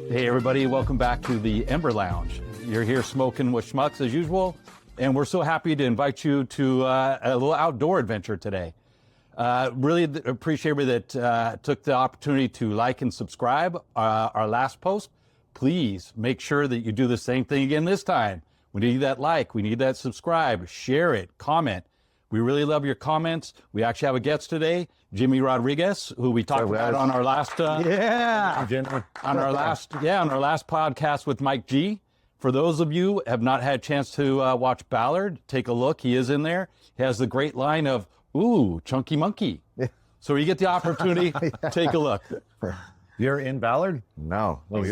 Hey everybody, welcome back to the Ember Lounge. You're here smoking with schmucks as usual, and we're so happy to invite you to a little outdoor adventure today. Really appreciate everybody that took the opportunity to like and subscribe our last post. Please make sure that you do the same thing again this time. We need that like, we need that subscribe, share it, comment. We really love your comments. We actually have a guest today, Jimmy Rodriguez, who we talked about on our last on our last podcast with Mike G. For those of you who have not had a chance to watch Ballard, take a look. He is in there. He has the great line of "Ooh, chunky monkey." So you get the opportunity, take a look. You're in Ballard? No. Mike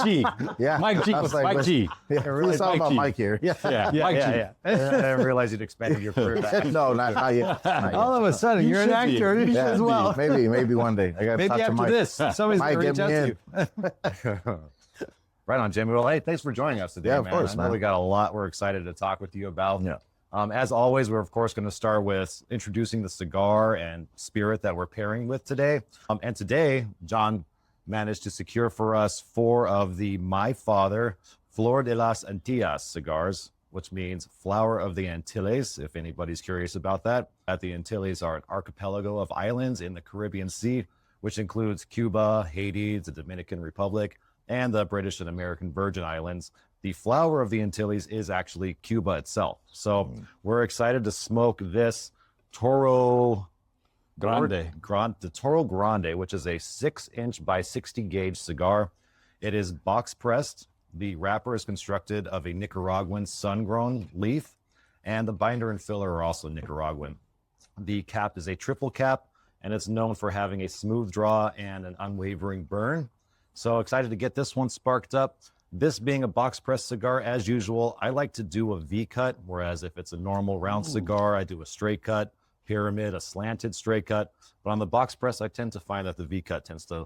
G. Yeah. Mike G. Mike G. Yeah, really talking about Mike here. Yeah. Mike G. I didn't realize you'd expanded your career back. No, not yet. Not yet. All of a sudden, you're an actor. You should as well. Maybe one day. I got to talk Maybe to Mike. after this, somebody's going to reach out to you. Right on, Jimmy. Well, hey, thanks for joining us today, Yeah, of man. course, I know man. we got a lot we're excited to talk with you about. Yeah. As always, we're, of course, going to start with introducing the cigar and spirit that we're pairing with today. And today, John managed to secure for us 4 of the My Father Flor de las Antillas cigars, which means flower of the Antilles, if anybody's curious about that. The Antilles are an archipelago of islands in the Caribbean Sea, which includes Cuba, Haiti, the Dominican Republic, and the British and American Virgin Islands. The flower of the Antilles is actually Cuba itself. So we're excited to smoke this Toro the Toro Grande, which is a 6-inch by 60 gauge cigar. It is box pressed. The wrapper is constructed of a Nicaraguan sun-grown leaf, and the binder and filler are also Nicaraguan. The cap is a triple cap, and it's known for having a smooth draw and an unwavering burn. So excited to get this one sparked up. This being a box press cigar, as usual, I like to do a V cut, whereas if it's a normal round cigar, I do a straight cut, pyramid, a slanted straight cut. But on the box press, I tend to find that the V cut tends to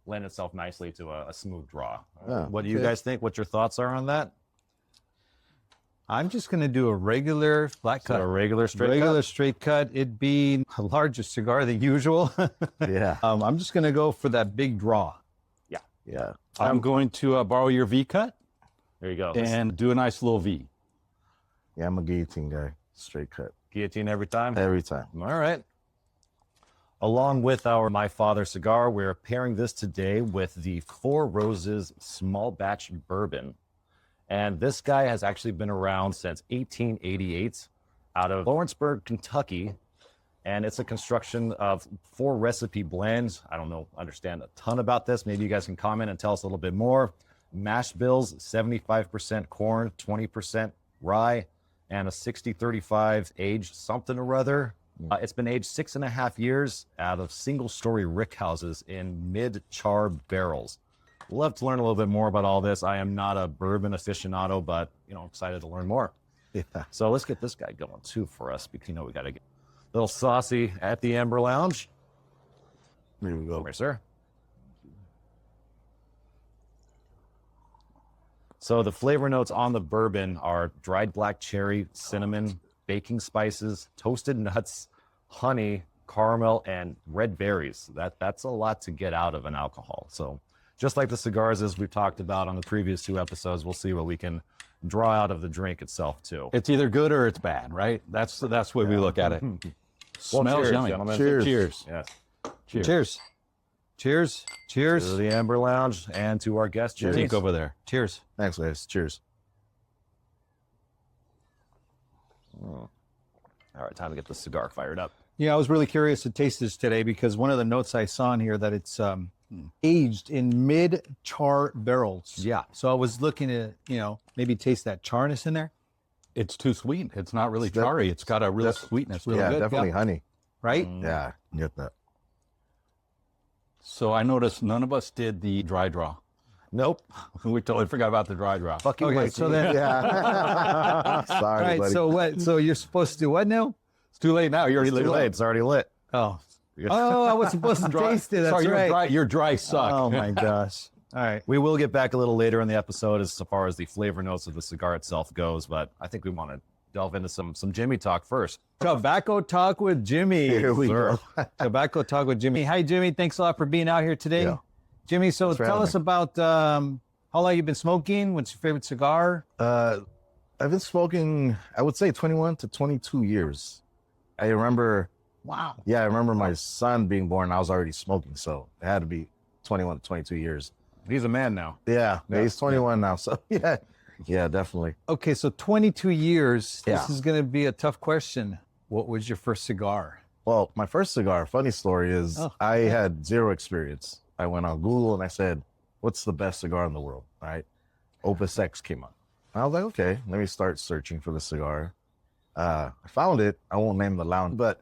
lend itself nicely to a smooth draw. What do you guys think? What your thoughts are on that? I'm just going to do a regular flat cut. So a regular straight cut? Straight cut. It'd be a larger cigar than usual. Yeah. I'm just going to go for that big draw. Yeah. I'm going to borrow your V cut There you go. and do a nice little V. Yeah, I'm a guillotine guy. Straight cut. Guillotine every time? Every time. All right. Along with our My Father cigar, we're pairing this today with the Four Roses Small Batch Bourbon. And this guy has actually been around since 1888 out of Lawrenceburg, Kentucky. And it's a construction of 4 recipe blends. I don't understand a ton about this. Maybe you guys can comment and tell us a little bit more. Mash bills, 75% corn, 20% rye, and a 60-35 aged something or other. It's been aged 6.5 years out of single-story rick houses in mid-char barrels. Love to learn a little bit more about all this. I am not a bourbon aficionado, but excited to learn more. Yeah. So let's get this guy going too for us, because we got to get a little saucy at the Ember Lounge. Here we go. Yes, sir. So the flavor notes on the bourbon are dried black cherry, cinnamon, baking spices, toasted nuts, honey, caramel, and red berries. That's a lot to get out of an alcohol. So just like the cigars, as we've talked about on the previous 2 episodes, we'll see what we can draw out of the drink itself too. It's either good or it's bad, right? That's the way we look at it. Well, Smells cheers, yummy. gentlemen. Cheers. Cheers. Yes. Cheers. Cheers. Cheers. Cheers. To the Ember Lounge and to our guest, Jimmy. Take over there. Cheers. Thanks, guys. Cheers. All right, time to get the cigar fired up. Yeah, I was really curious to taste this today because one of the notes I saw in here that it's aged in mid-char barrels. Yeah. So I was looking to, maybe taste that charness in there, It's too sweet. It's not really charry. It's got a real sweetness. Really Yeah, good. definitely honey. right? Yeah, you get that. So I noticed none of us did the dry draw. Nope. We totally forgot about the dry draw. Fuck you, Okay, Mikey. so then, Yeah. all Sorry, right, buddy. so what? So you're supposed to do what now? It's too late now. You already It's too lit late. it. It's already lit. Oh, I was supposed to taste it. That's Sorry, right. your dry suck. Oh my gosh. All right. We will get back a little later in the episode as far as the flavor notes of the cigar itself goes, but I think we want to delve into some Jimmy talk first. Tobacco Talk with Jimmy. Here we go. Tobacco Talk with Jimmy. Hi, Jimmy. Thanks a lot for being out here today. Yeah. Jimmy, so Thanks for tell having us me. about how long you've been smoking. What's your favorite cigar? I've been smoking, I would say 21 to 22 years. I remember, Wow. I remember my son being born. I was already smoking, so it had to be 21 to 22 years. He's a man now. Yeah, he's 21 now, so yeah, definitely. Okay, so 22 years. Yeah. This is going to be a tough question. What was your first cigar? Well, my first cigar, funny story is Oh, I had zero experience. I went on Google and I said, what's the best cigar in the world, right? Opus X came up. I was like, okay, let me start searching for the cigar. I found it. I won't name the lounge, but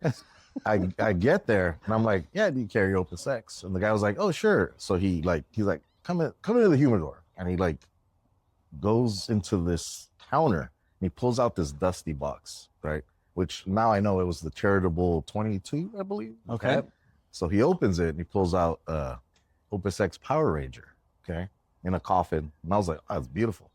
I get there and I'm like, yeah, do you carry Opus X? And the guy was like, oh, sure. So he's like, come into the humidor. And he like goes into this counter and he pulls out this dusty box, right? Which now I know it was the charitable 22, I believe. Okay. So he opens it and he pulls out Opus X Power Ranger, okay, in a coffin. And I was like, oh, it's beautiful.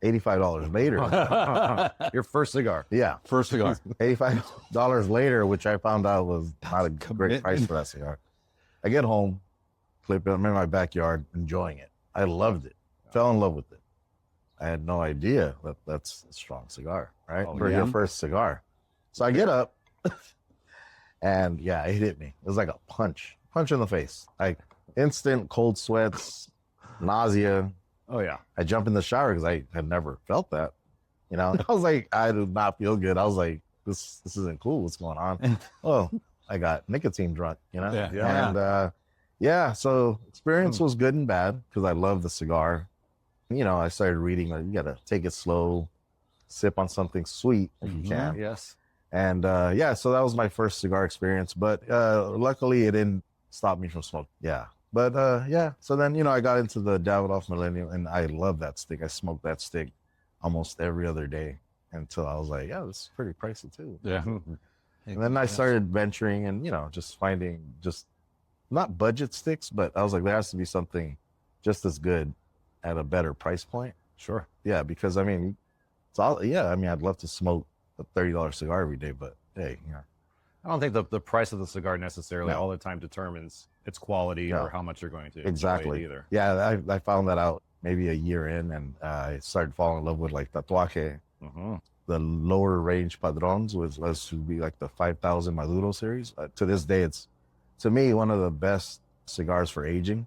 $85 later. Your first cigar. Yeah. First cigar. $85 later, which I found out was not a great price for that cigar. I get home, clip it, I'm in my backyard, enjoying it. I loved it. Fell in love with it. I had no idea that that's a strong cigar, right? Oh, For yeah. your first cigar. So I get up and yeah, it hit me. It was like a punch in the face. Like instant cold sweats, nausea. Oh yeah. I jump in the shower because I had never felt that. You know, I was like, I do not feel good. I was like, this isn't cool. What's going on? Oh, I got nicotine drunk, you know? Yeah. And so experience was good and bad because I love the cigar. You know, I started reading like you gotta take it slow, sip on something sweet if you can. Yes. And so that was my first cigar experience. But luckily it didn't stop me from smoking. Yeah. But so then, you know, I got into the Davidoff Millennium and I love that stick. I smoked that stick almost every other day until I was like, yeah, this is pretty pricey too. Yeah. And then I started venturing and, you know, just finding just not budget sticks, but I was like, there has to be something just as good at a better price point. Sure. Yeah, because I mean, it's all, I mean, I'd love to smoke a $30 cigar every day, but hey, you know. I don't think the price of the cigar necessarily No. all the time determines its quality No. or how much you're going to enjoy Exactly. it either. Yeah, I found that out maybe a year in, and I started falling in love with like Tatuaje, Mm-hmm. the lower range Padrones, which would be like the 5,000 Maduro series. To this day, it's to me one of the best cigars for aging,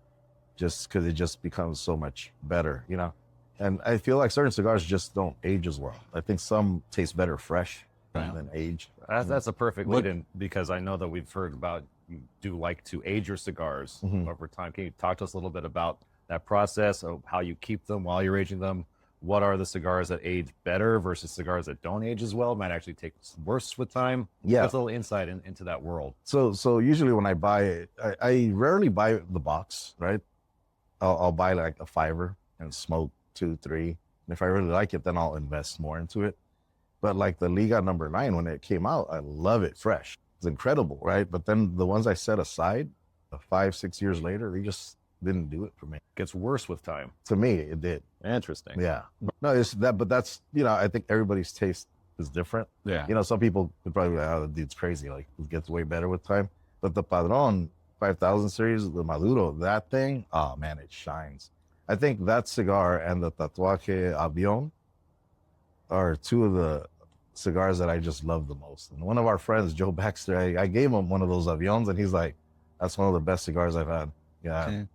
just because it just becomes so much better, you know. And I feel like certain cigars just don't age as well. I think some taste better fresh Right. than aged. That's a perfect What- lead in because I know that we've heard about you do like to age your cigars Mhm. over time. Can you talk to us a little bit about that process of how you keep them while you're aging them? What are the cigars that age better versus cigars that don't age as well? Might actually take worse with time. Yeah. That's a little insight into that world. So usually when I buy it, I rarely buy the box, right? I'll buy like a $5 and smoke 2, 3. And if I really like it, then I'll invest more into it. But like the Liga number 9, when it came out, I love it fresh. It's incredible, right? But then the ones I set aside 5, 6 years later, they just didn't do it for me. Gets worse with time. To me, it did. Interesting. Yeah. No, it's that, but that's, you know, I think everybody's taste is different. Yeah. You know, some people could probably be like, oh, the dude's crazy. Like, it gets way better with time. But the Padron 5000 series, the Maduro, that thing, oh man, it shines. I think that cigar and the Tatuaje Avion are two of the cigars that I just love the most. And one of our friends, Joe Baxter, I gave him one of those Avions, and he's like, that's one of the best cigars I've had. Yeah. Okay.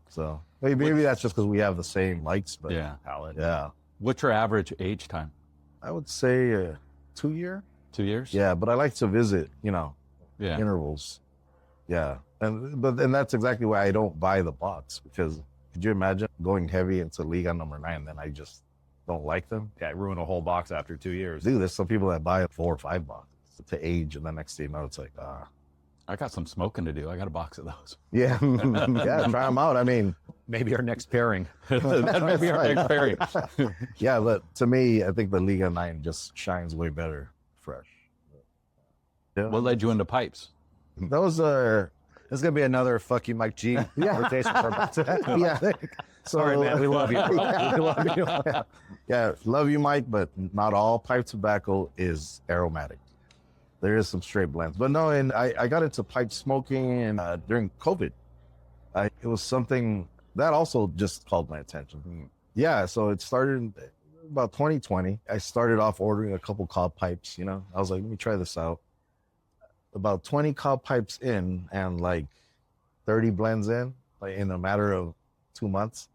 So maybe that's just because we have the same likes, but Yeah. Palate. yeah. What's your average age time? I would say 2 year. 2 years? Yeah, but I like to visit, you know, Yeah. intervals. Yeah. And that's exactly why I don't buy the box, because could you imagine going heavy into Liga number 9, then I just don't like them? Yeah, ruin a whole box after 2 years. Dude, there's some people that buy 4 or 5 boxes to age, and the next thing you know, it's like, I got some smoking to do. I got a box of those. yeah, yeah, try them out. I mean, Maybe our next pairing. That may be our next pairing. yeah, but to me, I think the Liga 9 just shines way better fresh. Yeah. What led you into pipes? That was This is gonna be another fuck you, Mike G. Yeah. rotation for about yeah, Sorry, man. We love you. Yeah. We love you. Yeah, love you, Mike, but not all pipe tobacco is aromatic. There is some straight blends. But no, and I got into pipe smoking and during COVID. It was something that also just called my attention. Yeah, so it started about 2020. I started off ordering a couple cob pipes, you know. I was like, let me try this out. About 20 cob pipes in and like 30 blends in, like in a matter of 2 months,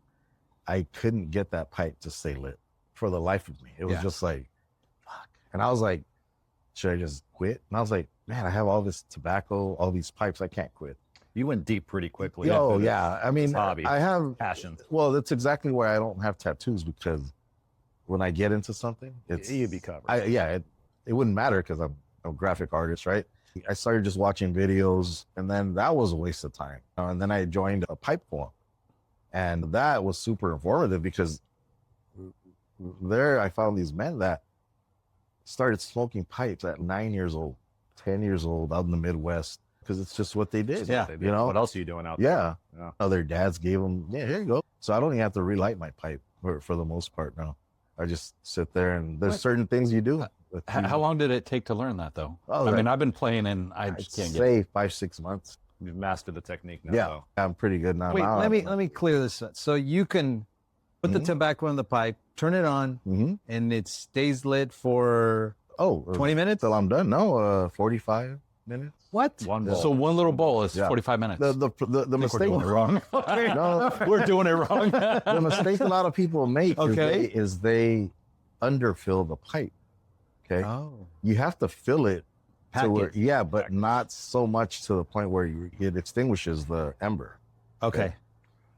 I couldn't get that pipe to stay lit for the life of me. It was just like, fuck. And I was like, should I just quit? And I was like, man, I have all this tobacco, all these pipes, I can't quit. You went deep pretty quickly. Oh, yeah. I mean, hobby. I have Passion. Well, that's exactly why I don't have tattoos, because when I get into something, it's You'd be covered. It wouldn't matter because I'm a graphic artist, right? I started just watching videos, and then that was a waste of time. And then I joined a pipe forum, and that was super informative because there I found these men that started smoking pipes at 9 years old, 10 years old out in the Midwest, because it's just what they did. Yeah. You know, what else are you doing out there? yeah. Their dads gave them, here you go. So I don't even have to relight my pipe for the most part now. I just sit there, and there's certain things you do. How long did it take to learn that, though? Oh, I mean, I've been playing, and I I'd just can't get say 5-6 months. You've mastered the technique now. Yeah, though. I'm pretty good now. Wait, Now let me clear this up. So you can put the tobacco in the pipe, turn it on, and it stays lit for 20 minutes? till I'm done. No, 45 minutes. What? One bowl. So one little bowl is Yeah. 45 minutes. The We're mistake. doing it wrong. No, We're doing it wrong. the mistake a lot of people make is they underfill the pipe. Okay, Oh. you have to fill it to where, Packet. but not so much to the point where it extinguishes the ember. Okay.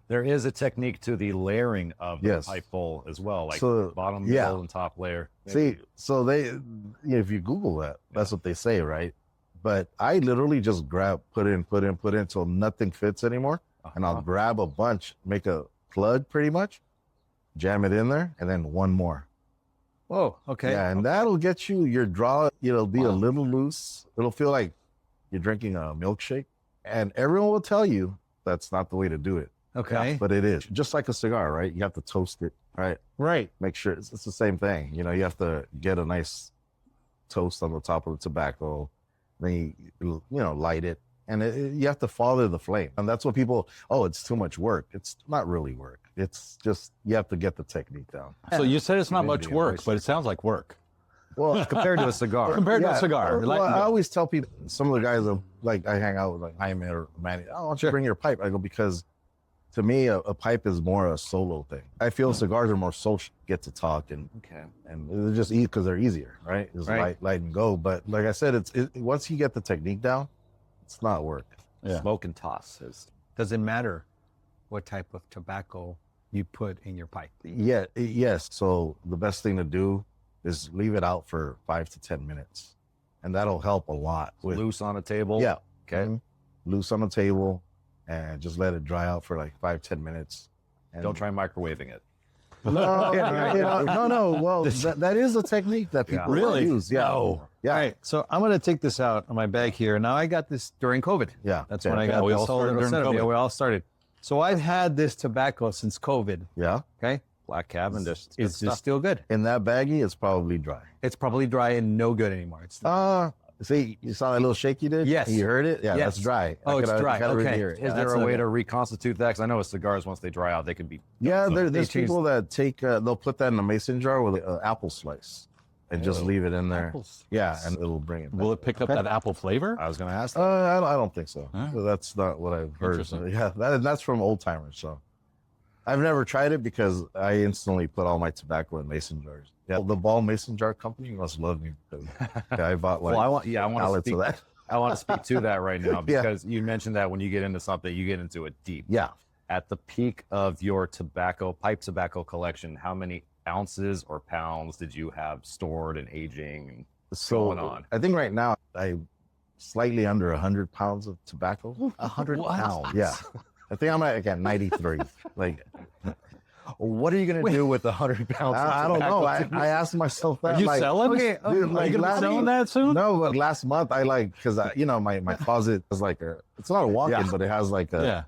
There is a technique to the layering of the Yes. pipe bowl as well, like So, bottom, yeah. middle, and top layer. See, so if you Google that, that's what they say, right? But I literally just put in until nothing fits anymore. And I'll grab a bunch, make a plug pretty much, jam it in there, and then one more. Whoa. Okay. Yeah, and that'll get you your draw. It'll be a little loose. It'll feel like you're drinking a milkshake. And everyone will tell you that's not the way to do it. Okay. But it is. Just like a cigar, right? You have to toast it, right? Right. Make sure it's the same thing. You know, you have to get a nice toast on the top of the tobacco. Then you light it. And you have to follow the flame. And that's what people, it's too much work. It's not really work. It's just, you have to get the technique down. So you said it's not much Maybe work, embrace but it sounds like work. Well, Compared to a cigar. Compared to a cigar. Well, I always tell people, some of the guys, I hang out with like Jaime or Manny, why don't you bring your pipe? I go, because to me, a pipe is more a solo thing. I feel cigars are more social, get to talk, and they're just easy because they're easier, right? Just light and go. But like I said, once you get the technique down, it's not work. Yeah. Smoke and toss. Does it matter what type of tobacco you put in your pipe? Yeah, yes. So the best thing to do is leave it out for 5 to 10 minutes, and that'll help a lot. Loose on a table. Yeah. Okay. Loose on the table, and just let it dry out for like 5-10 minutes. And Don't try microwaving it. No, no. Well, that is a technique that people Really? use. Yeah. No. Yeah. All right. So I'm going to take this out of my bag here. Now I got this during COVID. Yeah. That's Okay. when I Yeah, got we this all whole started little during setup. Yeah, COVID. we all started. So I've had this tobacco since COVID. Yeah. Okay. Black Cavendish. It's just still good. In that baggie, it's probably dry. It's probably dry and no good anymore. It's See, you saw that little shake you did? Yes. You heard it? Yeah, Yes. that's dry. Oh, it's dry. I gotta Okay. hear it. Is Yeah, there that's a way okay. to reconstitute that? Because I know with cigars, once they dry out, they can be. Yeah, there's They people that take, they'll put that in a mason jar with an apple slice and just leave it in there. Apples. Yeah, and it'll bring it back. Will it pick up that apple flavor? I was going to ask that. I don't think so. Huh? That's not what I've heard. Interesting. Yeah, that's from old timers. So I've never tried it because I instantly put all my tobacco in mason jars. Yeah, the Ball Mason Jar Company must love me because I bought like Well, I want to pallets speak. of that. I want to speak to that right now Yeah. because you mentioned that when you get into something, you get into it deep. Yeah. At the peak of your pipe tobacco collection, how many ounces or pounds did you have stored and aging? Going on? I think right now I slightly under 100 pounds of tobacco. 100 pounds. Yeah. I think I'm at 93. Like, What are you going to do with 100 pounds? I don't know. I asked myself that. Are you like, selling? dude, Are you like, going to be selling that soon? No, but last month I because my closet is like it's not a walk-in, but it has like a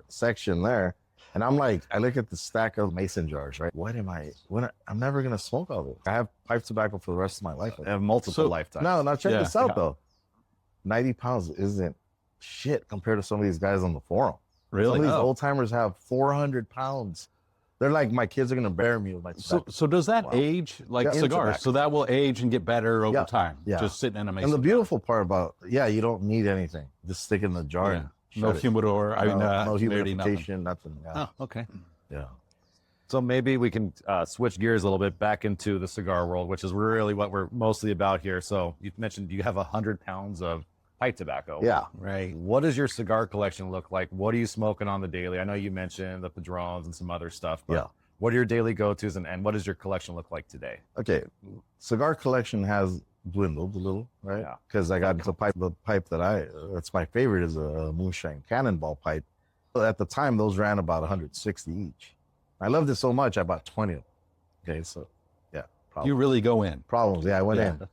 section there. And I'm like, I look at the stack of mason jars, right? I'm never going to smoke all this. I have pipe tobacco for the rest of my life. I have multiple lifetimes. No, now check this out, Yeah. though. 90 pounds isn't shit compared to some of these guys on the forum. Really? Some of these Oh. old timers have 400 pounds. They're like, my kids are going to bury me with my tobacco. So does that age like Yeah, cigars? tobacco. So that will age and get better over Yeah, time. yeah. Just sitting in a mason And the jar. beautiful part about, you don't need anything. Just stick it in the jar. Yeah. And No shut it. humidor. No humidity, nothing. humidification, nothing. Yeah. Oh, okay. Yeah. So maybe we can switch gears a little bit back into the cigar world, which is really what we're mostly about here. So you mentioned you have 100 pounds of pipe tobacco. Yeah. Right. What does your cigar collection look like? What are you smoking on the daily? I know you mentioned the Padrones and some other stuff, but Yeah. what are your daily go-tos and what does your collection look like today? Okay. Cigar collection has dwindled a little, right? Yeah. Because I got the pipe that's my favorite is a moonshine cannonball pipe. At the time, those ran about 160 each. I loved it so much, I bought 20 of them. Okay, so yeah, You really go in. problems. Yeah, I went in.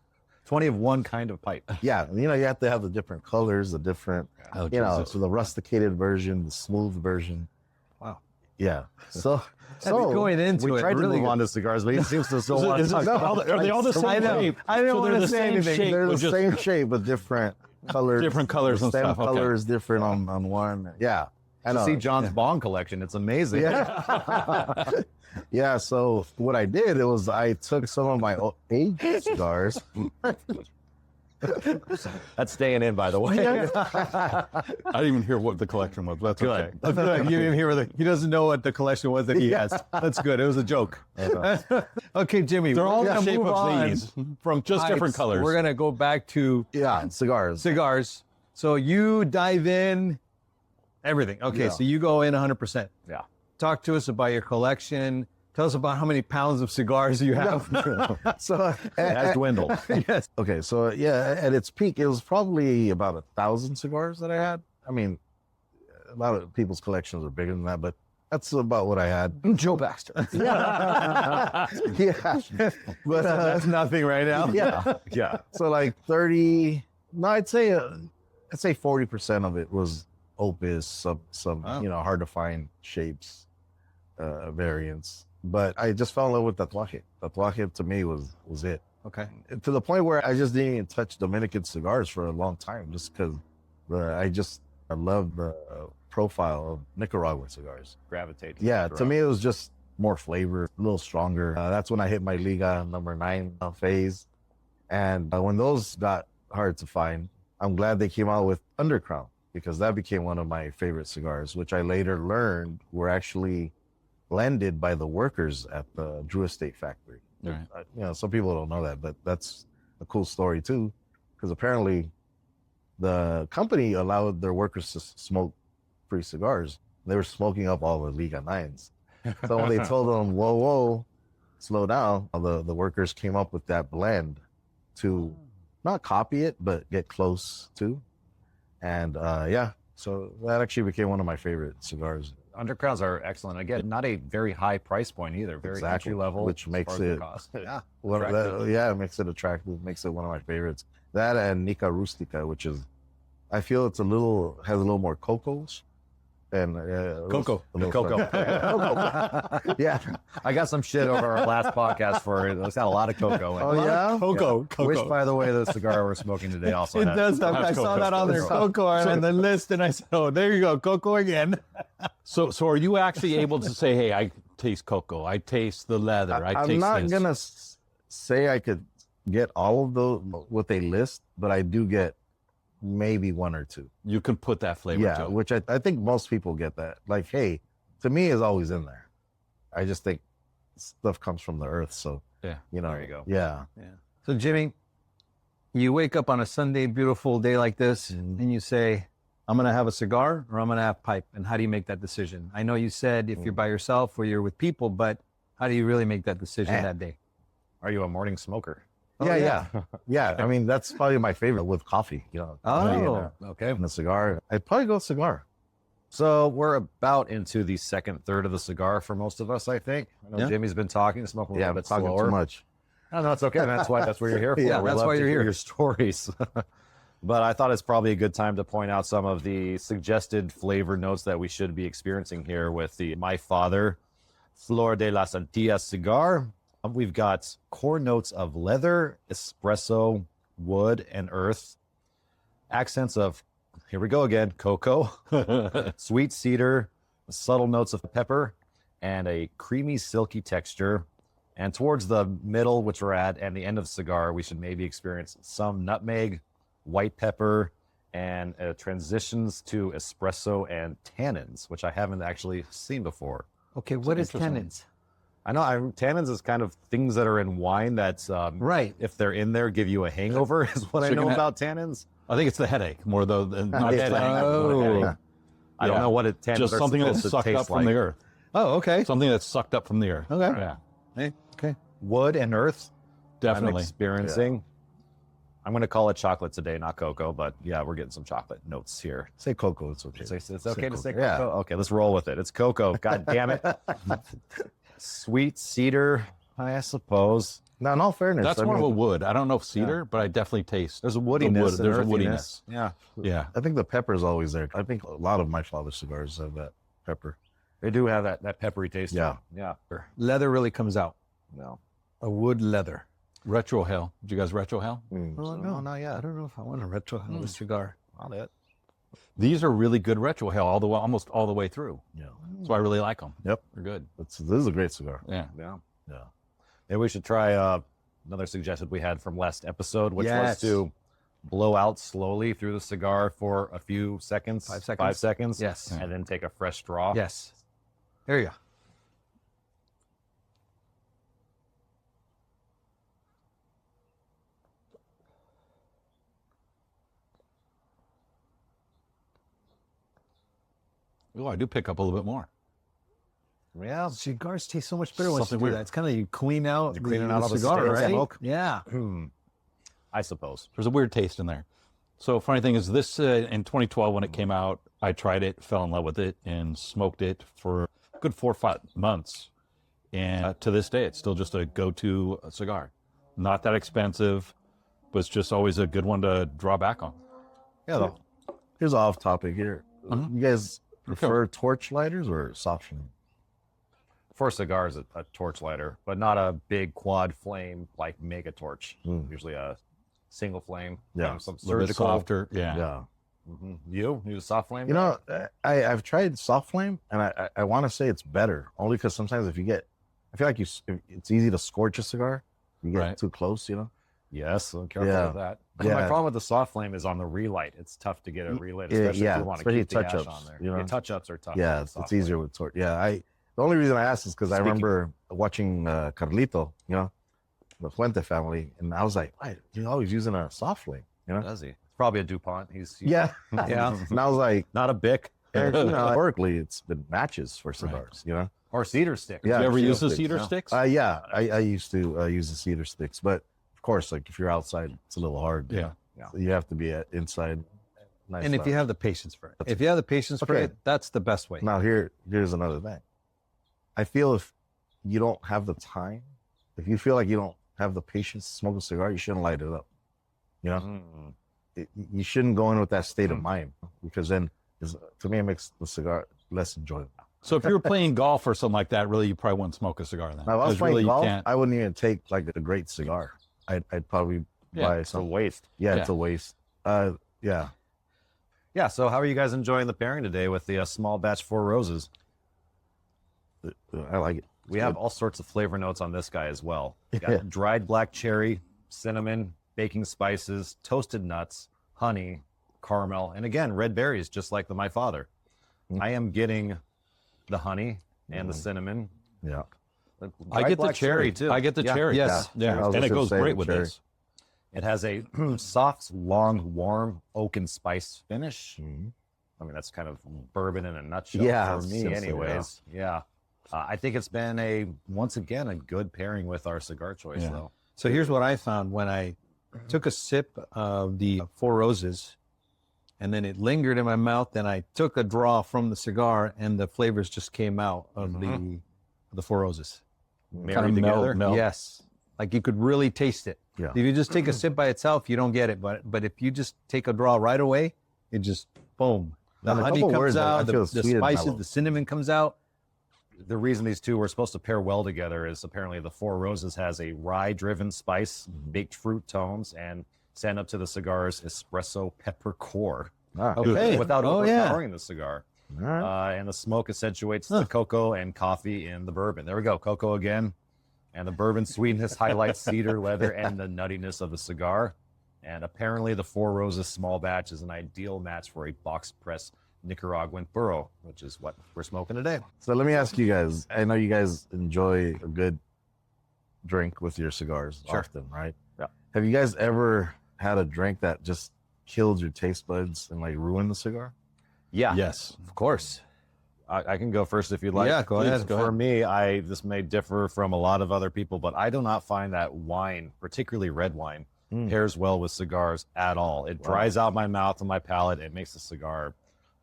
20 of one kind of pipe. Yeah, you have to have the different colors, the different, Oh, so the rusticated version, the smooth version. Wow. Yeah. So going into We it, tried to really move on to cigars, but he seems to still want to talk about Are they all the same I know. shape? I didn't So they're want the to say same anything. shape, they're the but just- same shape, but different colors. Different colors the and stem stuff, okay. colors different on one. Yeah. I to know. see John's bong collection. It's amazing. Yeah. Yeah. So what I did, I took some of my aged cigars. That's staying in, by the way. I didn't even hear what the collection was. That's okay. Good. That's good. You didn't hear he doesn't know what the collection was that he has. That's good. It was a joke. Okay, Jimmy. They're all we're the gonna shape move of on these, from just pipes. different colors. We're gonna go back to Yeah, cigars. cigars. So you dive in everything. Okay, Yeah. so you go in 100%. Yeah. Talk to us about your collection. Tell us about how many pounds of cigars you have. So It has dwindled. Yes. okay, so yeah, at its peak, it was probably about 1,000 cigars that I had. I mean, a lot of people's collections are bigger than that, but that's about what I had. Joe Baxter. Yeah, but That's nothing right now. yeah, Yeah. so like 30. No, I'd say 40% of it was opus, some Wow. hard to find shapes, variants. But I just fell in love with Tatuaje. Tatuaje to me was it. Okay. To the point where I just didn't even touch Dominican cigars for a long time, just because I love the profile of Nicaraguan cigars. Gravitate. Yeah, to me it was just more flavor, a little stronger. That's when I hit my Liga number 9 phase, and when those got hard to find, I'm glad they came out with Undercrown, because that became one of my favorite cigars, which I later learned were actually blended by the workers at the Drew Estate factory. Right. Some people don't know that, but that's a cool story too, because apparently the company allowed their workers to smoke free cigars. They were smoking up all the Liga 9s. So when they told them, whoa, slow down, the workers came up with that blend to not copy it, but get close to. And so that actually became one of my favorite cigars. Undercrowns are excellent. Again, not a very high price point either. Very Exactly. entry level, Which as makes far as the it- cost. It makes it attractive, makes it one of my favorites. That and Nica Rustica, which is, I feel has a little more cocos. And Cocoa. Cocoa. Yeah. I got some shit over our last podcast for it. It's got a lot of cocoa. in it. Oh yeah. Cocoa. Which, by the way, the cigar we're smoking today also It has. does. I Has saw cocoa. that on their cocoa on the list, and I said, "Oh, there you go, cocoa again." So are you actually able to say, hey, I taste cocoa, I taste the leather, I I'm taste not this? gonna say I could get all of those what they list, but I do get maybe one or two. You can put that flavor to Yeah, it. which I think most people get that. Like, hey, to me is always in there. I just think stuff comes from the earth, so Yeah. There you go. Yeah. So, Jimmy, you wake up on a Sunday, beautiful day like this, and you say, "I'm going to have a cigar or I'm going to have pipe." And how do you make that decision? I know you said if you're by yourself or you're with people, but how do you really make that decision that day? Are you a morning smoker? Yeah. I mean, that's probably my favorite with coffee. Oh, Okay. And a cigar. I'd probably go cigar. So we're about into the second third of the cigar for most of us, I think. I know Yeah. Jimmy's been talking, smoking a Yeah, little I'm bit talking slower. too much. No, it's okay. That's what you're here for. Yeah, We that's love why to you're hear here. your stories. But I thought it's probably a good time to point out some of the suggested flavor notes that we should be experiencing here with the My Father Flor de las Antillas cigar. We've got core notes of leather, espresso, wood, and earth. Accents of, here we go again, cocoa, sweet cedar, subtle notes of pepper, and a creamy, silky texture. And towards the middle, which we're at, and the end of the cigar, we should maybe experience some nutmeg, white pepper, and transitions to espresso and tannins, which I haven't actually seen before. Okay, what is tannins? I know tannins is kind of things that are in wine that's Right. if they're in there, give you a hangover. Is what I know about tannins. I think it's the headache more though than not Yeah. headache. Oh. I don't know what it tannins Just are something that's supposed to sucked taste up from like. the earth. Oh, okay. Something that's sucked up from the earth. Okay. Yeah, Hey, okay. Wood and earth. I'm definitely. experiencing. I'm going to call it chocolate today, not cocoa, but yeah, we're getting some chocolate notes here. Say cocoa. It's okay. It's okay to say cocoa. Yeah. cocoa? Okay, let's roll with it. It's cocoa. God damn it. Sweet cedar, I suppose. Now, in all fairness, That's I more of a mean, wood. I don't know if cedar, but I definitely taste. There's a the woodiness. wood. and There's a earthiness. woodiness. Yeah. Yeah. I think the pepper is always there. I think a lot of my father's cigars have that pepper. They do have that peppery taste. to Yeah. them. Yeah. Leather really comes out. No. A wood leather. Retro hell. Did you guys retro hell? Oh, no, not yet. I don't know if I want a retro cigar. Not it. These are really good retro hell all the way, almost all the way through. Yeah. That's why I really like them. Yep. They're good. This is a great cigar. Yeah. Yeah. Yeah. Maybe we should try another suggestion we had from last episode, which Yes. was to blow out slowly through the cigar for a few seconds. 5 seconds. 5 seconds. Yes. And then take a fresh straw. Yes. There you go. Oh, I do pick up a little bit more. Yeah. Cigars taste so much better once you Something do weird. that. It's kind of you clean out You're cleaning the out all the cigar, stale right? smoke. Yeah. I suppose. There's a weird taste in there. So funny thing is this in 2012 when it came out, I tried it, fell in love with it, and smoked it for a good 4 or 5 months. And to this day, it's still just a go-to cigar. Not that expensive, but it's just always a good one to draw back on. Yeah. Though. Here's off topic here. You guys prefer torch lighters or soft flame? For cigars, a torch lighter, but not a big quad flame like mega torch. Usually a single flame. Yeah. Some A little bit surgical. softer. Yeah. Yeah. You a soft flame? You know, I've tried soft flame, and I want to say it's better, only because sometimes if you get, I feel like it's easy to scorch a cigar. You get Right. too close, you know. Yes, so careful Yeah. with that. Yeah. My problem with the soft flame is on the relight. It's tough to get a relight, Yeah, especially yeah, if you want to especially keep the ash touch-ups, on there. you know? Yeah, touch-ups are tough. Yeah, with it's soft easier flame. with torch. Yeah, the only reason I asked is because I Speaking- remember watching Carlito, you know, the Fuente family, and I was like, why? You're always using a soft flame, you know? Does he? It's probably a DuPont. He's Yeah. Yeah. And I was like, not a Bic and, you know, historically, it's been matches for cigars, you know? or cedar stick. Yeah. You ever use the sticks, cedar yeah. sticks? Yeah, I used to use the cedar sticks, but of course, like if you're outside, it's a little hard. Yeah. So you have to be inside. Nice And if you weather. have the patience for it. If you have the patience for Okay. it, that's the best way. Now here's another thing. I feel if you don't have the time, if you feel like you don't have the patience to smoke a cigar, you shouldn't light it up. You know, you shouldn't go in with that state of mind, because then, to me, it makes the cigar less enjoyable. So if you were playing golf or something like that, really, you probably wouldn't smoke a cigar then. Now, if I was 'Cause playing really, you golf, can't- I wouldn't even take like a great cigar. I'd probably Yeah, buy It's a some. waste. Yeah, Yeah. it's a waste. Yeah. Yeah. So how are you guys enjoying the pairing today with the small batch Four Roses? I like it. We have all sorts of flavor notes on this guy as well. We got Yeah. dried black cherry, cinnamon, baking spices, toasted nuts, honey, caramel, and again, red berries, just like My Father. I am getting the honey and the cinnamon. Yeah. The I dried get the black cherry too. I get the Yeah. cherry. Yes. Yeah. I was And it just gonna goes say great the with cherry. this. It has a soft, long, warm oak and spice finish. Mhm. I mean, that's kind of bourbon in a nutshell Yeah, for me, essentially, anyways. Yeah. I think it's been once again, a good pairing with our cigar choice, Yeah. though. So here's what I found when I took a sip of the Four Roses, and then it lingered in my mouth. Then I took a draw from the cigar, and the flavors just came out of the Four Roses. Married Kind of together. meld. Yes. Like you could really taste it. Yeah. If you just take a sip by itself, you don't get it. But if you just take a draw right away, it just boom. The In a honey couple comes words, I out, feel the sweet and spices, mellow. the cinnamon comes out. The reason these two were supposed to pair well together is apparently the Four Roses has a rye-driven spice, baked fruit tones, and stand up to the cigar's espresso pepper core. Ah, Okay. Without Oh, yeah. overpowering the cigar. all right. And the smoke accentuates the cocoa and coffee in the bourbon. There we go, cocoa again. And the bourbon sweetness highlights cedar leather and the nuttiness of the cigar. And apparently the Four Roses small batch is an ideal match for a box press Nicaraguan burro, which is what we're smoking today. So let me ask you guys. I know you guys enjoy a good drink with your cigars Sure. often, right? Yeah. Have you guys ever had a drink that just killed your taste buds and like ruined the cigar? Yeah, Yes. Of course. I can go first if you'd like. Yeah, go Please. ahead. Go For ahead. me, this may differ from a lot of other people, but I do not find that wine, particularly red wine, pairs well with cigars at all. It dries out my mouth and my palate. It makes the cigar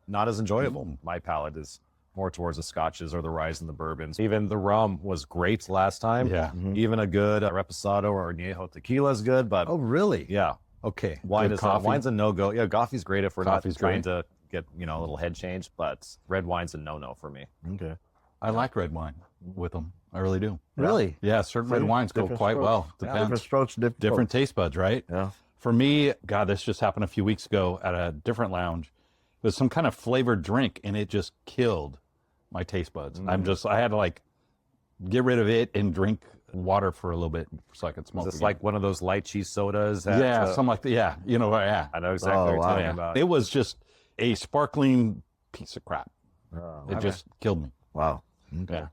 not as enjoyable. My palate is more towards the scotches or the ryes and the bourbons. Even the rum was great last time. Yeah. Even a good reposado or añejo tequila is good, but Oh, really? yeah, Okay. wine's a no-go. Yeah, coffee's great if we're Coffee's not trying great. to get a little head change, but red wine's a no-no for me. Okay. I like red wine with them. I really do. Really? Yeah, certain red Different- wines go different quite strokes. well. Different Depends. strokes, Different taste buds, right? Yeah. For me, God, this just happened a few weeks ago at a different lounge. It was some kind of flavored drink, and it just killed my taste buds. I had to like get rid of it and drink water for a little bit so I could smoke. Is this again. like one of those light cheese sodas? yeah, something like that. Yeah, you know, yeah. I know exactly Oh, what you're wow. talking Yeah. about. It was just a sparkling piece of crap. Oh, It just killed me. wow. Yeah. about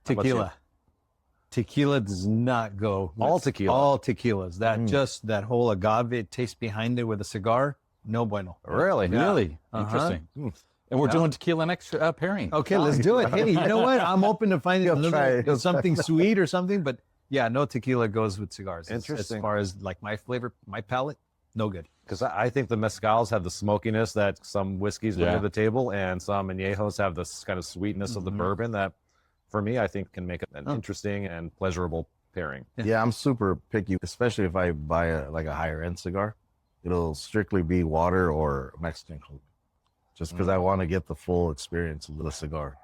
Tequila. Tequila does not go with All tequila. All tequilas. That just that whole agave taste behind it with a cigar, no bueno. Really? Really Uh-huh. interesting. And we're doing tequila next pairing. Okay, let's do it. Hey, you know what? I'm open to finding a You'll try little, it. something sweet or something, but yeah, no tequila goes with cigars. Interesting. As far as like my flavor, my palate, no good. Because I think the mezcals have the smokiness that some whiskeys bring Yeah. to the table, and some añejos have this kind of sweetness of the bourbon that, for me, I think can make it an interesting and pleasurable pairing. Yeah, I'm super picky, especially if I buy a higher end cigar. It'll strictly be water or Mexican Coke, just because I want to get the full experience of the cigar.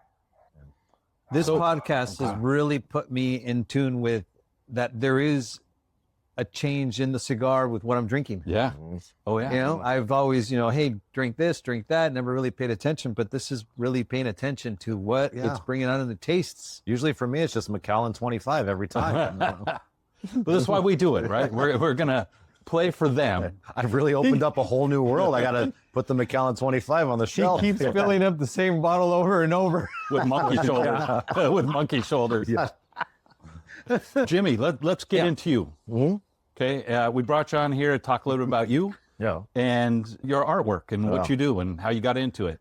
This podcast has really put me in tune with that there is a change in the cigar with what I'm drinking. Yeah. Oh, yeah. You know, I've always, hey, drink this, drink that, never really paid attention, but this is really paying attention to what Yeah. it's bringing out in the tastes. Usually for me, it's just Macallan 25 every time. But that's why we do it, right? We're going to play for them. I've really opened up a whole new world. I got to put the Macallan 25 on the He shelf. keeps filling up the same bottle over and over. With monkey shoulders. With monkey shoulders. Yeah. Jimmy, let's get into you. Mhm. Okay. We brought you on here to talk a little bit about you Yeah. and your artwork and what Yeah. you do and how you got into it.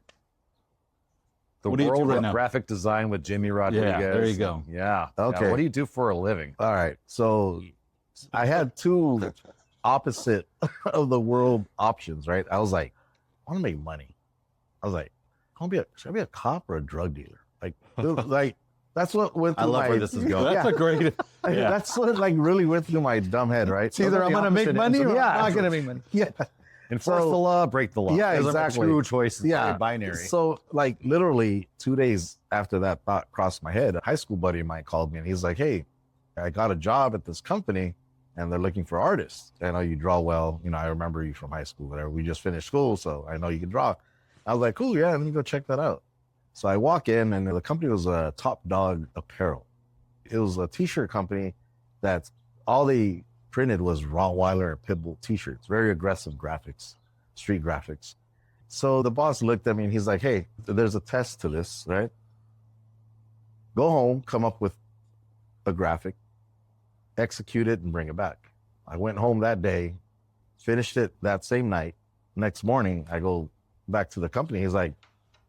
The What do you do world right of now? graphic design with Jimmy Rodriguez. there you go. Yeah. Okay. Yeah, what do you do for a living? All right. So I had two opposite of the world options, right? I was like, I want to make money. I was like, should I be a cop or a drug dealer? Like, like that's what went through I love my, where this is going. That's a great. Yeah. That's what like really went through my dumb head, right? It's either I'm going to make money or Yeah. I'm not going to make money. Yeah. Enforce So- the law, break the law. Yeah, There's exactly. a true choice. It's Yeah. very binary. So like literally 2 days after that thought crossed my head, a high school buddy of mine called me and he's like, hey, I got a job at this company and they're looking for artists. I know you draw well. I remember you from high school, whatever. We just finished school, so I know you can draw. I was like, cool, yeah, let me go check that out. So I walk in and the company was Top Dog Apparel. It was a t-shirt company that all they printed was Rottweiler and Pitbull t-shirts, very aggressive graphics, street graphics. So the boss looked at me and he's like, hey, there's a test to this, right? Go home, come up with a graphic, execute it, and bring it back. I went home that day, finished it that same night. Next morning, I go back to the company. He's like,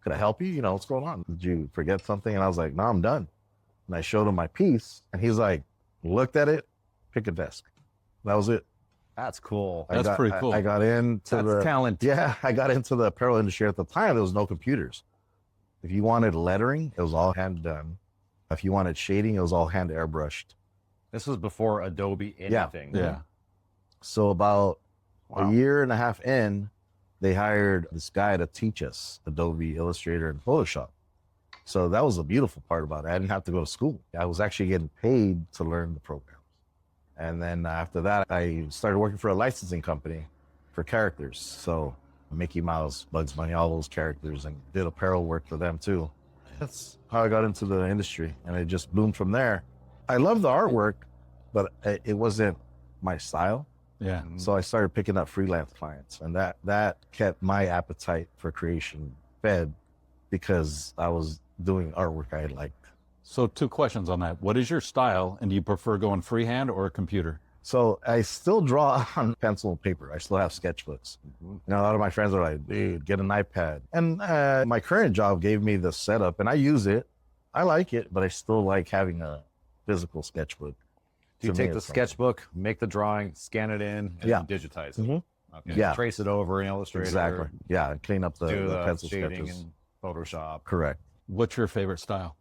could I help you? What's going on? Did you forget something? And I was like, no, I'm done. And I showed him my piece and he's like, looked at it, pick a desk. That was it. That's cool. That's pretty cool. I got into That's talent. Yeah, I got into the apparel industry at the time. There was no computers. If you wanted lettering, it was all hand done. If you wanted shading, it was all hand airbrushed. This was before Adobe anything. Yeah. So about Wow. a year and a half in, they hired this guy to teach us Adobe Illustrator and Photoshop. So that was the beautiful part about it. I didn't have to go to school. I was actually getting paid to learn the programs. And then after that, I started working for a licensing company for characters. So Mickey Mouse, Bugs Bunny, all those characters, and did apparel work for them too. That's how I got into the industry, and it just bloomed from there. I love the artwork, but it wasn't my style. Yeah. So I started picking up freelance clients, and that kept my appetite for creation fed because I was doing artwork I liked. So 2 questions on that. What is your style, and do you prefer going freehand or a computer? So I still draw on pencil and paper. I still have sketchbooks. You know, a lot of my friends are like, dude, get an iPad. And my current job gave me the setup, and I use it. I like it, but I still like having a physical sketchbook. Do you To me, take the it's something. sketchbook, make the drawing, scan it in, and Yeah. digitize it? Mhm. Okay. Yeah. Trace it over in Illustrator. Exactly. Yeah, clean up Do the the pencil shading sketches. in Photoshop. Correct. What's your favorite style?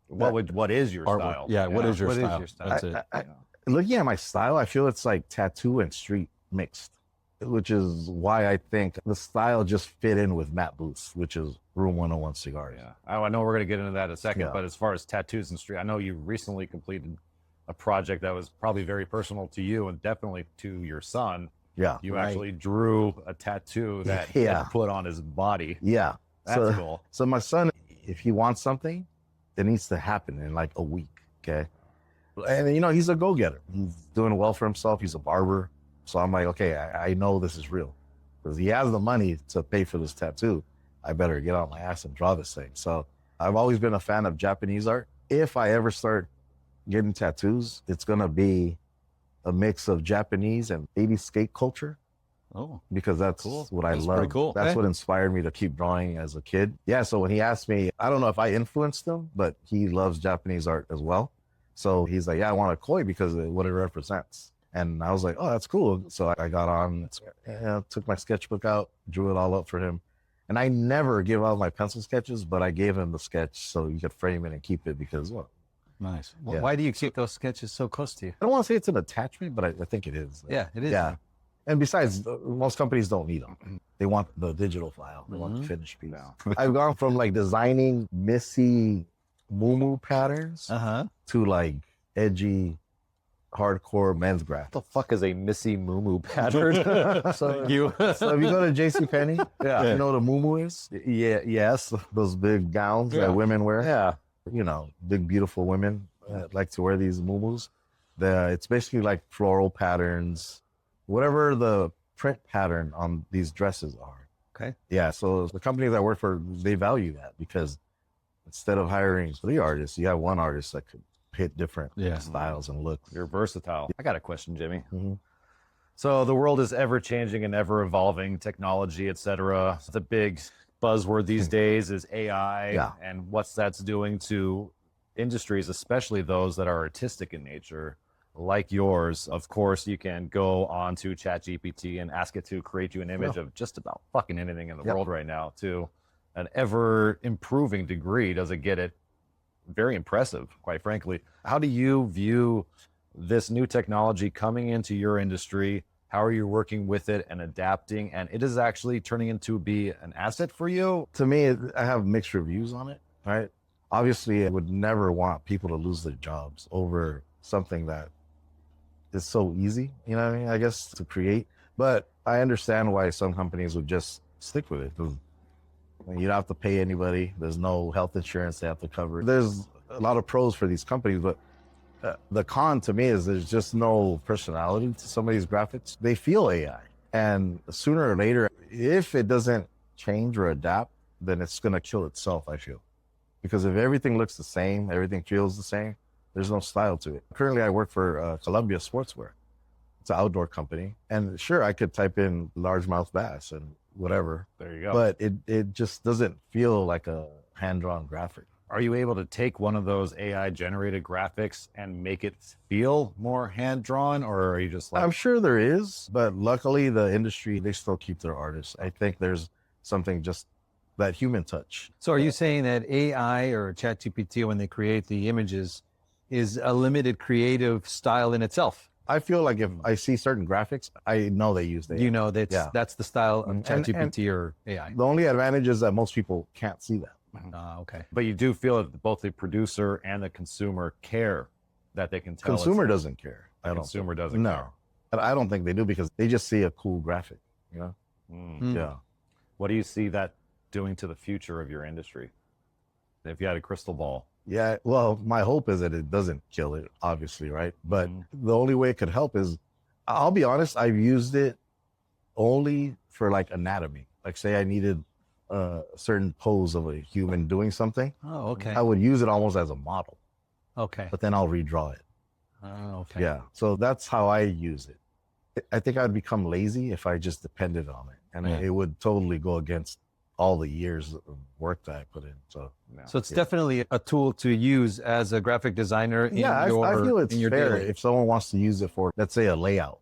What is your Artwork. style? Yeah, what is your What is style? your style? That's it. Looking at my style, I feel it's like tattoo and street mixed, which is why I think the style just fit in with Matt Booth, which is Room 101 Cigars. Yeah. I know we're going to get into that in a second, Yeah. but as far as tattoos and street, I know you recently completed a project that was probably very personal to you and definitely to your son. Yeah. You Right. actually drew a tattoo that he Yeah. had put on his body. Yeah. That's cool. So my son, if he wants something, it needs to happen in like a week. Okay. And you know, he's a go-getter. He's doing well for himself. He's a barber. So I'm like, okay, I know this is real because he has the money to pay for this tattoo. I better get on my ass and draw this thing. So I've always been a fan of Japanese art. If I ever start getting tattoos, it's going to be a mix of Japanese and 80s skate culture. Oh, Because that's Cool. what I That's love. pretty cool. That's Okay. what inspired me to keep drawing as a kid. Yeah, so when he asked me, I don't know if I influenced him, but he loves Japanese art as well. So he's like, yeah, I want a koi because of what it represents. And I was like, oh, that's cool. So I got on, took my sketchbook out, drew it all up for him. And I never give out my pencil sketches, but I gave him the sketch so you could frame it and keep it because, well, nice. Yeah. Why do you keep those sketches so close to you? I don't want to say it's an attachment, but I think it is. Yeah, it is. Yeah. And besides, most companies don't need them. They want the digital file. They want the finished piece. I've gone from like designing Missy moo patterns Uh-huh. to like edgy, hardcore men's graphic. What the fuck is a Missy Moo pattern? So, You. so if you go to JCPenney, Yeah. you know what a moo is? Yeah, yes, those big gowns Yeah. that women wear. Yeah. You know, big beautiful women like to wear these moo. It's basically like floral patterns, whatever the print pattern on these dresses are. Okay. Yeah, so the companies I work for, they value that because instead of hiring 3 artists, you have 1 artist that could hit different Yeah. styles and looks. You're versatile. I got a question, Jimmy. Mhm. So the world is ever changing and ever evolving, technology, etc. The big buzzword these days is AI Yeah. and what that's doing to industries, especially those that are artistic in nature, like yours. Of course, you can go on to ChatGPT and ask it to create you an image of just about fucking anything in the Yep. world right now to an ever improving degree. Does it get it? Very impressive, quite frankly. How do you view this new technology coming into your industry? How are you working with it and adapting? And it is actually turning into be an asset for you? To me, I have mixed reviews on it, right? Obviously, I would never want people to lose their jobs over something that is so easy, you know what I mean? I guess to create. But I understand why some companies would just stick with it. 'Cause you don't have to pay anybody. There's no health insurance they have to cover. There's a lot of pros for these companies, but the con to me is there's just no personality to some of these graphics. They feel AI. And sooner or later, if it doesn't change or adapt, then it's going to kill itself, I feel. Because if everything looks the same, everything feels the same, there's no style to it. Currently, I work for Columbia Sportswear. It's an outdoor company. And sure, I could type in largemouth bass and whatever, There you go. but it just doesn't feel like a hand-drawn graphic. Are you able to take one of those AI generated graphics and make it feel more hand drawn, or are you just like, I'm sure there is, but luckily the industry, they still keep their artists. I think there's something just that human touch. So are you saying that AI or ChatGPT, when they create the images, is a limited creative style in itself. I feel like if I see certain graphics, I know they use the You know, that's the style of And- ChatGPT or AI. The only advantage is that most people can't see that. Okay. But you do feel that both the producer and the consumer care that they can tell. Consumer it's- doesn't care. The I don't consumer think. doesn't No. care. And I don't think they do because they just see a cool graphic, you know? Mm. Yeah. What do you see that doing to the future of your industry? If you had a crystal ball. Yeah. Well, my hope is that it doesn't kill it, obviously, right? But Mhm. the only way it could help is, I'll be honest, I've used it only for like anatomy. Like, say I needed a certain pose of a human doing something, Oh, okay. I would use it almost as a model, Okay. but then I'll redraw it. Oh, okay. Yeah. So that's how I use it. I think I'd become lazy if I just depended on it. And Yeah. it would totally go against all the years of work that I put in. So No. So it's definitely a tool to use as a graphic designer. In yeah, your, I feel it's in your fair daily. if someone wants to use it for, let's say, a layout,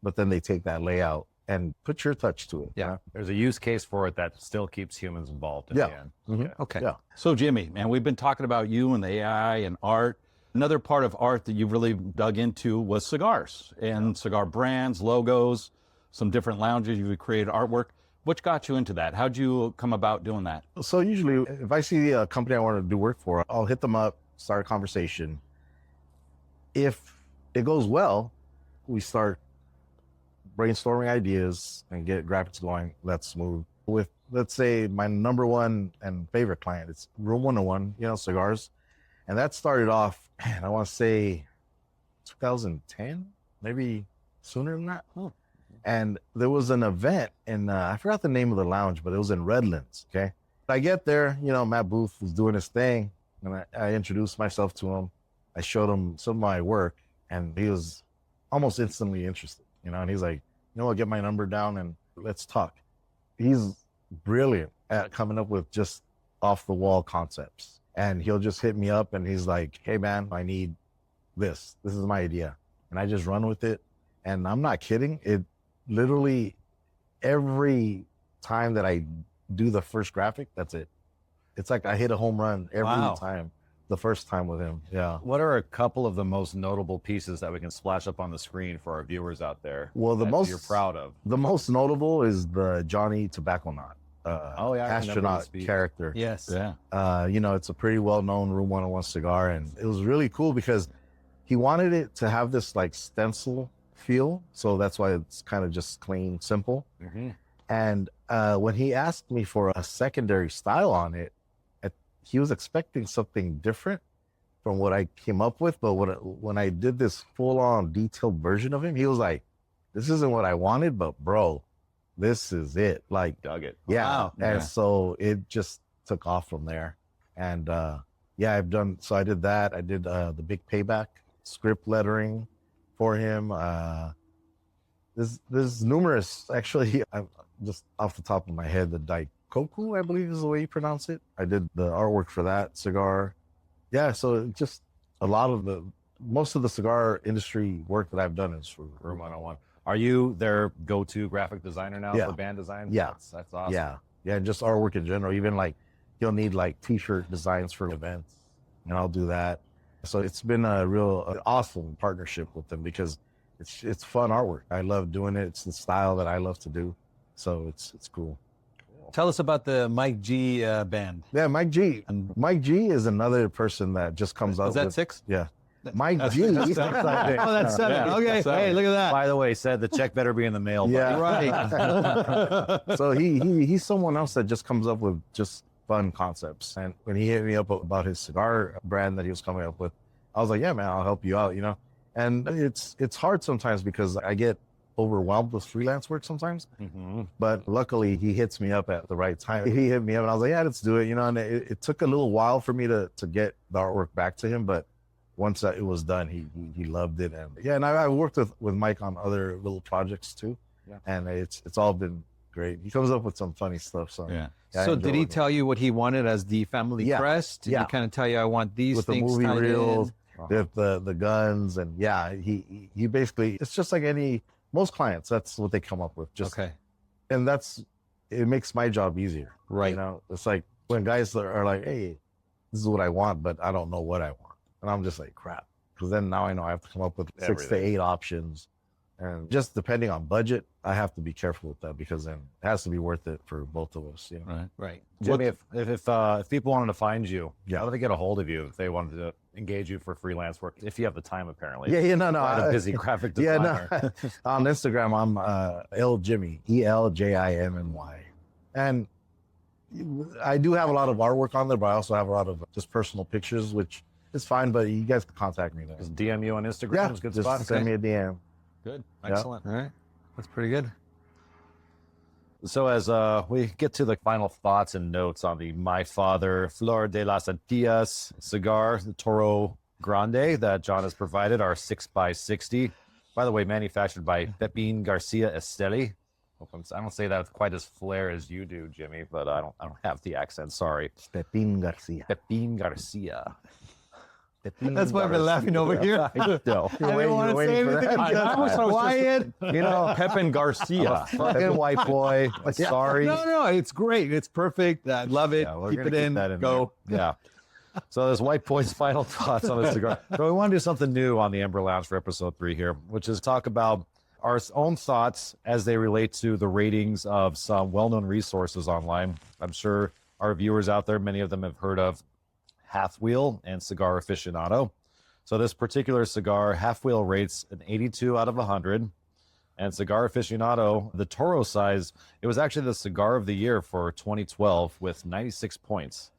but then they take that layout and put your touch to it. Yeah. There's a use case for it that still keeps humans involved in Yeah. the end. Mhm. Yeah. Okay. Yeah. So Jimmy, man, we've been talking about you and the AI and art. Another part of art that you've really dug into was cigars and cigar brands, logos, some different lounges. You've created artwork. What got you into that? How'd you come about doing that? So usually if I see a company I want to do work for, I'll hit them up, start a conversation. If it goes well, we start brainstorming ideas and get graphics going. Let's move with, let's say, my number one and favorite client. It's Room 101, Cigars. And that started off, man, I want to say 2010, maybe sooner than that. And there was an event in, I forgot the name of the lounge, but it was in Redlands, okay? I get there, Matt Booth was doing his thing, and I introduced myself to him. I showed him some of my work, and he was almost instantly interested, and he's like, what, get my number down and let's talk. He's brilliant at coming up with just off-the-wall concepts. And he'll just hit me up, and he's like, hey, man, I need this. This is my idea. And I just run with it. And I'm not kidding. It literally, every time that I do the first graphic, that's it. It's like I hit a home run every Wow. time, the first time with him. Yeah. What are a couple of the most notable pieces that we can splash up on the screen for our viewers out there? Well, the that most you're proud of. The most notable is the Johnny Tobacco Knot. Oh, yeah, I remember the astronaut speech. character. Yes. Yeah. It's a pretty well-known Room 101 cigar, and it was really cool because he wanted it to have this like stencil feel, so that's why it's kind of just clean, simple. Mhm. And when he asked me for a secondary style on it, he was expecting something different from what I came up with. But when I did this full-on detailed version of him, he was like, "This isn't what I wanted, but bro, this is it." Like, Dug it. yeah. Wow. And Yeah. so it just took off from there. And I did that. I did the big payback script lettering for him. There's numerous, actually. I'm just off the top of my head, the Daikoku, I believe is the way you pronounce it. I did the artwork for that cigar. Yeah, so just most of the cigar industry work that I've done is for Room 101. Are you their go-to graphic designer now Yeah. for band design? Yeah. That's awesome. Yeah, and just artwork in general. Even like you'll need like t-shirt designs for events, and I'll do that. So it's been a real awesome partnership with them because it's fun artwork. I love doing it. It's the style that I love to do, so it's cool. Tell us about the Mike G band. Yeah, Mike G. And Mike G is another person that just comes out. is that with, 6? Yeah, Mike That's- G. that's seven. Oh, that's 7. Yeah, Okay. seven. Hey, look at that. By the way, said the check better be in the mail. buddy. Yeah, Right. So he's someone else that just comes up with just fun concepts. And when he hit me up about his cigar brand that he was coming up with, I was like, yeah, man, I'll help you out, And it's hard sometimes because I get overwhelmed with freelance work sometimes. Mhm. But luckily, he hits me up at the right time. He hit me up, and I was like, yeah, let's do it, And it took a little while for me to get the artwork back to him, but once it was done, he loved it. And I worked with Mike on other little projects too. Yeah. And it's all been great. He comes up with some funny stuff. So Yeah. I So enjoy did he working tell you what he wanted as the family Yeah. crest? Did Yeah. he kind of tell you, I want these with the things movie tied reels, in? with the guns, and yeah, he basically, it's just like most clients, that's what they come up with. Just Okay. and it makes my job easier. Right. It's like when guys are like, hey, this is what I want, but I don't know what I want. And I'm just like, crap. Because then now I know I have to come up with 6 to Everything. 8 options. And just depending on budget, I have to be careful with that because then it has to be worth it for both of us. You know? Right. Right. Jimmy, if people wanted to find you, Yeah. how do they get a hold of you if they wanted to engage you for freelance work? If you have the time, apparently. Yeah, no. Quite a busy graphic Yeah, designer. no. On Instagram, I'm Jimmy, ELJIMMY. And I do have a lot of artwork on there, but I also have a lot of just personal pictures, which is fine, but you guys can contact me there. Just DM you on Instagram. Yeah, It's a good just spot. send me a DM. Good. Excellent. All right. That's pretty good. So as we get to the final thoughts and notes on the My Father Flor de las Antillas cigar, the Toro Grande that John has provided, our 6x60. By the way, manufactured by Pepin Garcia Esteli. I don't say that quite as flair as you do, Jimmy, but I don't have the accent. Sorry. Pepin Garcia. Pepin Garcia. That's why I've been laughing over here. I know. I didn't want to say anything. I was Quiet. You know, Pepin Garcia. Fucking white boy. Sorry. No, it's great. It's perfect. I love it. Yeah, we're Keep gonna it in. that in Go. there. Yeah. So there's White Boy's final thoughts on the cigar. So we want to do something new on the Ember Lounge for episode 3 here, which is talk about our own thoughts as they relate to the ratings of some well-known resources online. I'm sure our viewers out there, many of them have heard of Half Wheel and Cigar Aficionado. So this particular cigar, Half Wheel rates an 82 out of 100. And Cigar Aficionado, the Toro size, it was actually the cigar of the year for 2012 with 96 points.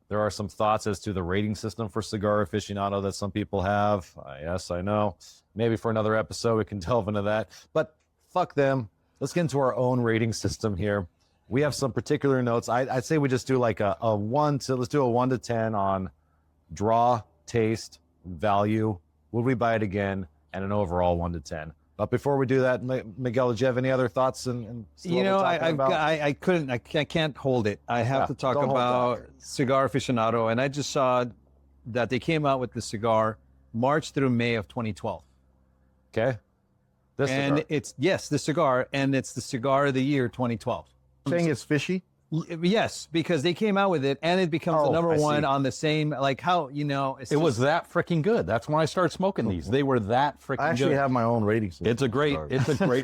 There are some thoughts as to the rating system for Cigar Aficionado that some people have. Yes, I know. Maybe for another episode we can delve into that. But fuck them. Let's get into our own rating system here. We have some particular notes. I'd say we just do like let's do a 1 to 10 on draw, taste, value. Would we buy it again? And an overall 1 to 10. But before we do that, Miguel, did you have any other thoughts? And You know, I can't hold it. I have to talk don't hold about Cigar Aficionado, and I just saw that they came out with the cigar March through May of 2012. Okay. This And cigar. it's, yes, the cigar, and it's the cigar of the year 2012. Saying it's fishy. Yes, because they came out with it, and it becomes the number I one see. on the same, like how, you know. It's It was just- that freaking good. That's when I started smoking these. They were that freaking I actually good. have my own rating system. It's a great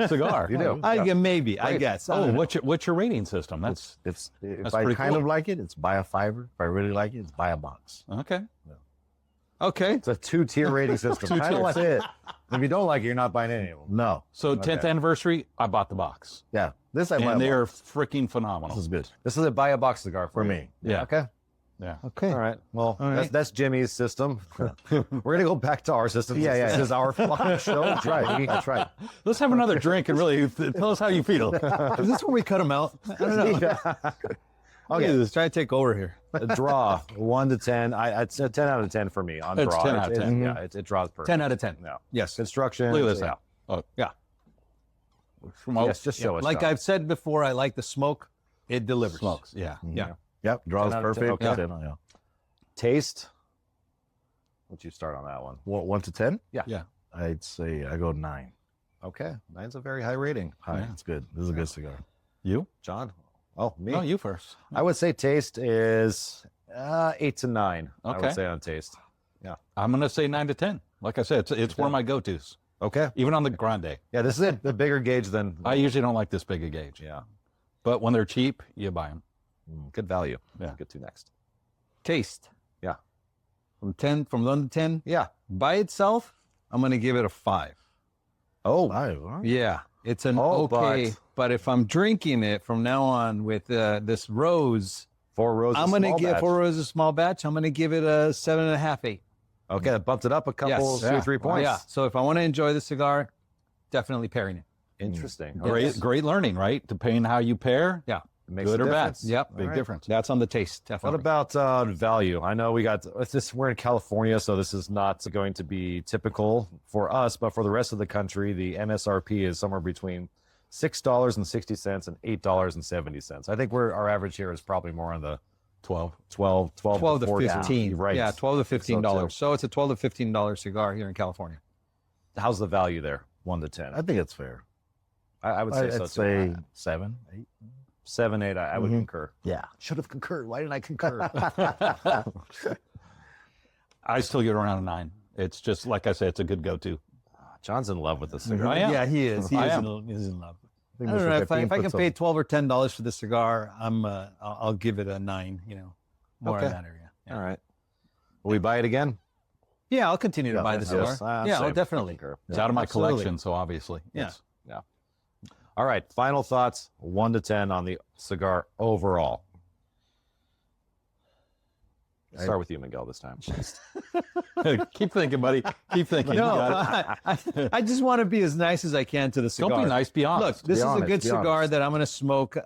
cigar. You do. Maybe, I guess. I Oh, don't know. what's your rating system? That's If That's I pretty kind cool. of like it, it's buy a fiver. If I really like it, it's buy a box. okay. Okay. It's a 2-tier rating system. Kind of like it. If you don't like it, you're not buying any of them. No. So 10th anniversary, I bought the box, Yeah. This I buy a and they are box. freaking This phenomenal. is good. This is a buy a box cigar For you. me. Yeah. Okay. Yeah. Okay. All right. Well, All right. That's Jimmy's system. We're gonna go back to our system. Yeah, yeah. This is our fucking show. That's right. That's right. Let's have another drink and really tell us how you feel. Is this where we cut them out? I don't know. Okay, let's try to take over here. A draw 1 to 10. It's a 10 out of 10 for me on It's draw. 10 out of 10. Yeah, it draws perfect. 10 out of 10. Yeah. Yes. Construction. Look at this yeah. now. Oh, Yeah. Yes, just show us. Like John. I've said before, I like the smoke. It delivers. smokes. Yeah. Yeah. Yep. Draws 10 out of 10. perfect. Okay. 10, yeah. Taste. What'd you start on that one? 1 to 10? Yeah. I'd say I go 9. Okay. 9's a very high rating. Hi. Yeah. It's good. This is a good cigar. You? John? Oh, me? No, you first. I would say taste is 8 to 9. I Okay. would say on taste. I'm gonna say 9 to 10. Like I said, it's one of my go-tos, Okay. even on the grande. Yeah, this is a bigger gauge than. I usually don't like this big a gauge, Yeah. but when they're cheap, you buy them. Good value. Yeah. Let's get to next. Taste. Yeah. From 1 to 10. Yeah. By itself, I'm going to give it a 5. Oh, 5. Huh? Yeah. It's an Oh, okay. But if I'm drinking it from now on with this rose, 4 roses. I'm going to small give batch. 4 roses small batch. I'm going to give it a 7.5, 8. Okay, that bumped it up a couple, Yes. 2 or 3 points. Yeah. So if I want to enjoy the cigar, definitely pairing it. Interesting. Great learning, right? Depending how you pair, Yeah. It makes good a or bad. difference. Yep. Big right. difference. That's on the taste. What Definitely. about value? I know we're in California, so this is not going to be typical for us, but for the rest of the country, the MSRP is somewhere between $6.60 and $8.70. I think our average here is probably more on the 12. 12 12 to 14. 15. Right. Yeah, 12 to $15. too. So it's a $12 to $15 cigar here in California. How's the value there? 1 to 10. I think it's fair. I would say so I'd too. say 7, 8. 7, 8. I would Mhm. concur. Yeah. Should have concurred. Why didn't I concur? I still get around a 9. It's just, like I said, it's a good go-to. John's in love with the cigar. I am. Yeah, he is. He I is am. he's in love. think I don't Mr. know if I Pepin can puts pay up- $12 or $10 for the cigar. I'll give it a 9. You know, more Okay. in that area. Yeah. All right. Will we buy it again? Yeah, I'll continue to buy the cigar. Yes, Yeah, same. definitely. Concur. It's out of my absolutely. collection, so obviously. Yeah. Yes. All right. Final thoughts, 1 to 10 on the cigar overall. Start with you, Miguel, this time. Keep thinking, buddy. Keep thinking. No, You got it. I just want to be as nice as I can to the cigar. Don't be nice. Be Look, honest. this is honest, a good be cigar honest. that I'm going to smoke.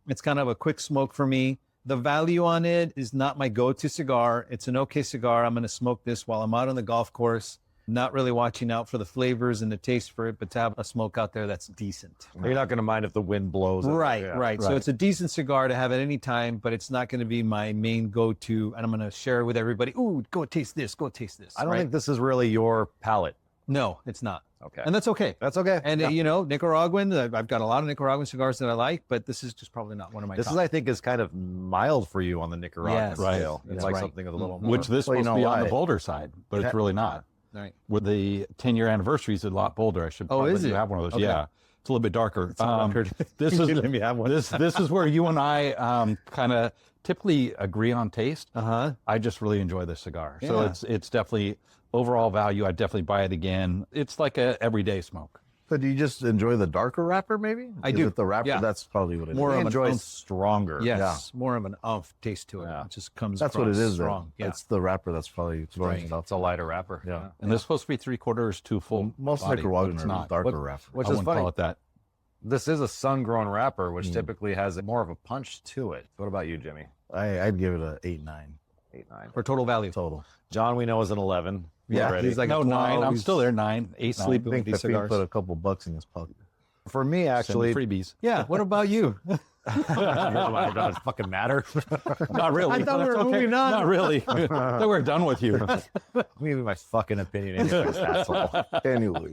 It's kind of a quick smoke for me. The value on it is not my go-to cigar. It's an okay cigar. I'm going to smoke this while I'm out on the golf course, not really watching out for the flavors and the taste for it, but to have a smoke out there that's decent. You're not going to mind if the wind blows. it. Right, Yeah. right. So right. it's a decent cigar to have at any time, but it's not going to be my main go-to, and I'm going to share it with everybody. Ooh, go taste this. Go taste this. I don't right? think this is really your palate. No, it's not. Okay. And that's okay. That's okay. And Yeah. you know, Nicaraguan, I've got a lot of Nicaraguan cigars that I like, but this is just probably not one of my This top. is, I think, is kind of mild for you on the Nicaraguan Yes, right. scale. It's That's like right. something with a little more. Which this Well, you supposed to be know on the why? bolder side, but it's really not. Right. With the 10-year anniversary, it's a lot bolder. I should Oh, probably is let you it? have one of those. Okay. Yeah, it's a little bit darker. This is Let me have one. this is where you and I kind of typically agree on taste. Uh-huh. I just really enjoy this cigar, so Yeah. it's definitely overall value. I definitely buy it again. It's like a everyday smoke. But do you just enjoy the darker wrapper, maybe? I Is do. it the wrapper? Yeah. That's probably what it is. More I of an enjoy oomph. stronger. Yes, more of an oomph taste to it. Yeah. It just comes That's what it across is. Then. strong. Yeah. It's the wrapper that's probably throwing Right. it off. It's a lighter wrapper. Yeah. And this is supposed to be 3/4 to full. Most body, but Nicaraguan it's are not. darker What- wrapper. Which I is wouldn't funny. call it that. This is a sun-grown wrapper, which typically has more of a punch to it. What about you, Jimmy? I'd give it a 8-9 8, 9. For total value. total. John, we know, is an 11. Yeah, already. he's like No, a 9. 12. I'm still there. 9, 8, 9. Sleeping I think with these Pepin cigars. put a couple bucks in his pocket. For me, actually, Send me freebies. Yeah. What about you? does it fucking matter? Not really. I thought we That's were moving on. Not really. Then we're done with you. Maybe my fucking opinion anyways, asshole. Anyway,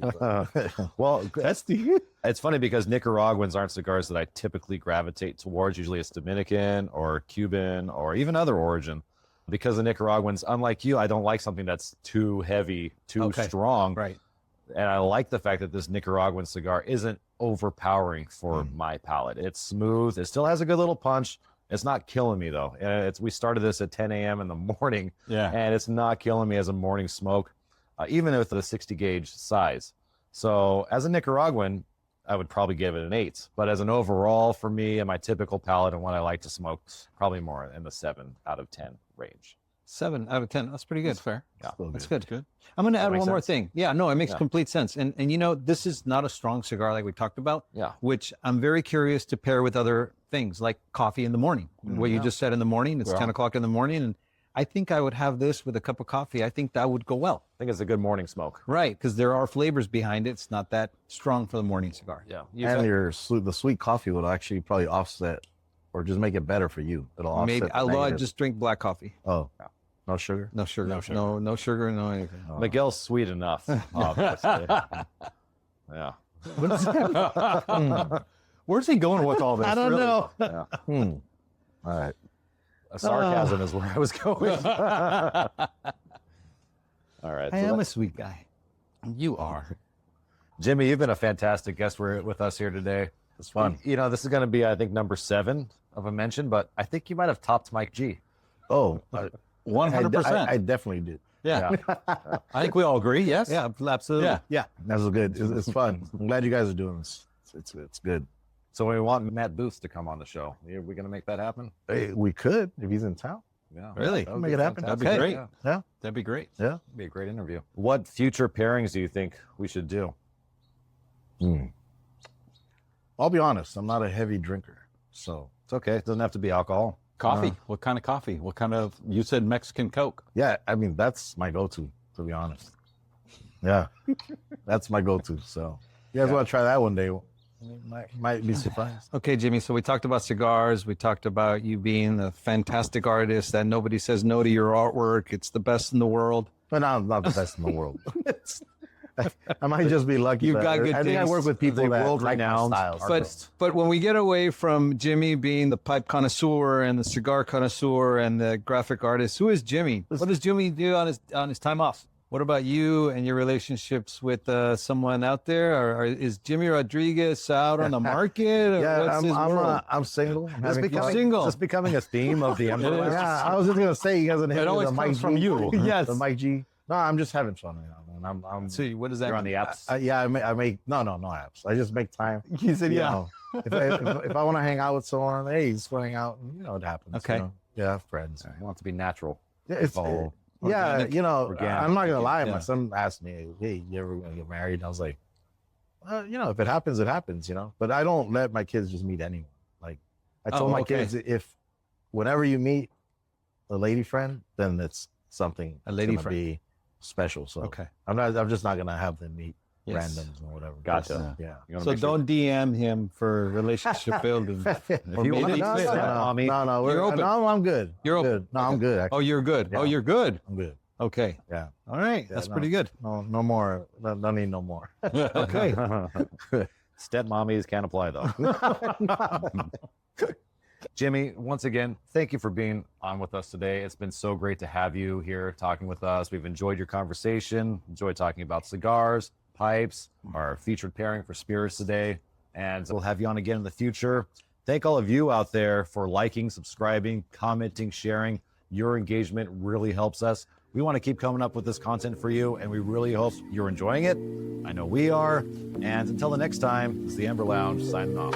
Well, that's the it's funny because Nicaraguans aren't cigars that I typically gravitate towards. Usually it's Dominican or Cuban or even other origin. Because the Nicaraguans, unlike you, I don't like something that's too heavy, too Okay. strong. Right. And I like the fact that this Nicaraguan cigar isn't overpowering for my palate. It's smooth. It still has a good little punch. It's not killing me though. We started this at 10 a.m. in the morning, Yeah. and it's not killing me as a morning smoke, even with the 60 gauge size. So as a Nicaraguan, I would probably give it an 8. But as an overall for me and my typical palate and what I like to smoke, probably more in the 7 out of 10 range. 7 out of 10. That's pretty good. That's fair. That's good. I'm going to add make one more sense? thing. Yeah, no, it makes Yeah. complete sense. And you know, this is not a strong cigar like we talked about. Yeah. Which I'm very curious to pair with other things like coffee in the morning. What you just said in the morning, it's Well. 10 o'clock in the morning. And I think I would have this with a cup of coffee. I think that would go well. I think it's a good morning smoke. Right. Because there are flavors behind it. It's not that strong for the morning cigar. Yeah. and the sweet coffee would actually probably offset or just make it better for you. It'll offset. Maybe the I'll negative. just drink black coffee. Oh, no sugar. No sugar. No sugar. No sugar, no anything. Miguel's sweet enough, obviously. Yeah. Where's he going with all this? I don't really? know. Yeah. All right. Sarcasm is where I was going. All right. I so am that- a sweet guy. You are. Jimmy, you've been a fantastic guest with us here today. It's fun. You know, this is going to be, I think, number 7 of a mention, but I think you might have topped Mike G. Oh, 100%. I definitely did. Yeah. I think we all agree. Yes. Yeah, absolutely. Yeah. Yeah. That was good. It's fun. I'm glad you guys are doing this. It's good. So we want Matt Booth to come on the show. Are we going to make that happen? Hey, we could if he's in town. Yeah. Really? That would Make be it happen. That'd fantastic. be great. Yeah. Yeah. That'd be great. Yeah. It'd be a great interview. What future pairings do you think we should do? I'll be honest. I'm not a heavy drinker, so It's okay. It doesn't have to be alcohol. Coffee. What kind of coffee? What kind of? You said Mexican Coke. yeah. I mean, that's my go-to. To be honest. Yeah, that's my go-to. So, you guys want to try that one day? Might be surprised. Okay, Jimmy. So we talked about cigars. We talked about you being a fantastic artist, that nobody says no to your artwork. It's the best in the world. But I'm not the best in the world. I might just be lucky. You've but got good I think I work taste. with people They that world like my renowned styles. But when we get away from Jimmy being the pipe connoisseur and the cigar connoisseur and the graphic artist, who is Jimmy? What does Jimmy do on his time off? What about you and your relationships with someone out there? Or is Jimmy Rodriguez out on the market? Or Yeah, what's his world? I'm single. I'm That's having becoming, fun. single. that's becoming a theme of the Ember Lounge. Yeah, I was just gonna say you guys It always comes from you. Yes. the Mike G. No, I'm just having fun right now, man. I'm So what does that You're on mean? the apps. yeah, I make no apps. I just make time. He said, You yeah. know, if I want to hang out with someone, hey, just want to hang out. You know, it happens. Okay. You know? Yeah, friends. You want it to be natural. Yeah, it's Oh, yeah, organic. you know, Organic. I'm not gonna lie. Yeah. My son asked me, "Hey, you ever gonna get married?" And I was like, you know, if it happens, it happens. You know, but I don't let my kids just meet anyone. Like I told Oh, my okay. kids, if whenever you meet a lady friend, then it's something A lady gonna friend. be special. So Okay. I'm just not gonna have them meet Yes. randoms or whatever. Gotcha. Yeah. You wanna So make sure- don't DM him for relationship building. If you want to Maybe be it's fit, fit. mommy, no, You're open. no, I'm good. You're I'm open. good. No, I'm good. Oh, Actually. you're good. Oh, Yeah. you're good. I'm good. Okay. Yeah. All right. Yeah, That's no. pretty good. No more. No need no more. Okay. step mommies can't apply though. Jimmy, once again, thank you for being on with us today. It's been so great to have you here talking with us. We've enjoyed your conversation, enjoyed talking about cigars, pipes, our featured pairing for spirits today, and we'll have you on again in the future. Thank all of you out there for liking, subscribing, commenting, sharing. Your engagement really helps us. We want to keep coming up with this content for you, and we really hope you're enjoying it. I know we are. And until the next time, this is the Ember Lounge signing off.